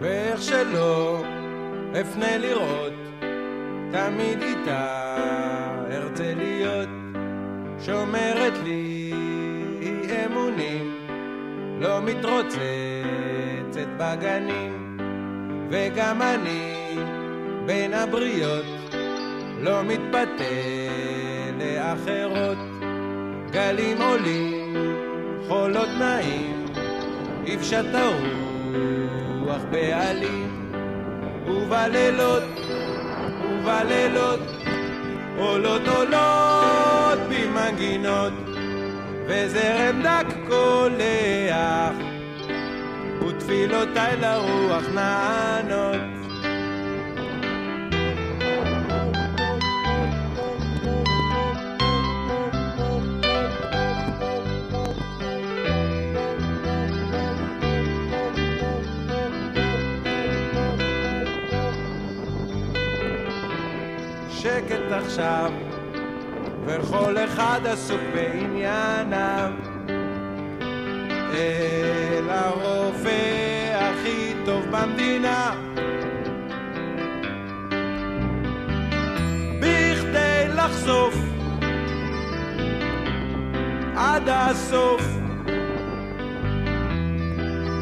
ואיך שלא אפנה לראות, תמיד איתה ארצה להיות. שומרת לי אמונים, לא מתרוצצת בגנים, וגם אני בין הבריות לא מתפתה לאחרות. גלים עולים, חולות נעים, יפשט הרוח בעלים, ובלילות עולות במנגינות, וזרם דק קולח, ותפילותיי לרוח נענות. שקט עכשיו, וכל אחד עסוק בענייניו. אל הרופא הכי טוב במדינה, בכדי לחשוף עד הסוף,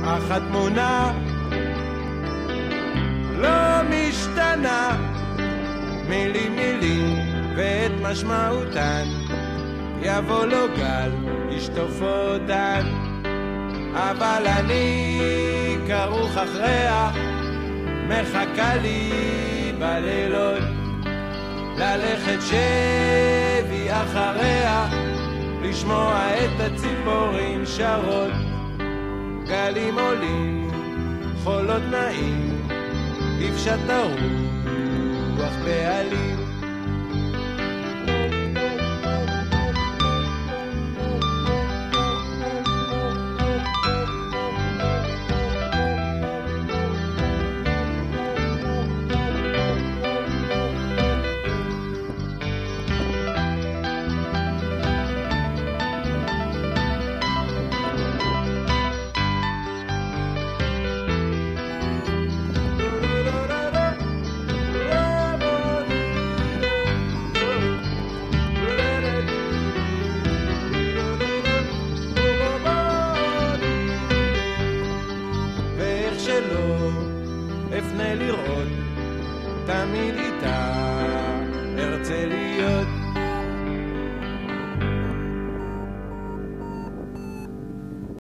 אך התמונה לא משתנה, מילים ואת משמעותן, יבוא לו גל ישטוף אותן. אבל אני כרוך אחריה, מחכה לי בלילות, ללכת שבי אחריה, לשמוע את הציפורים שרות. גלים עולים, חולות נעים, יפשט הרוח בעלים. אפנה לראות, תמיד איתה ארצה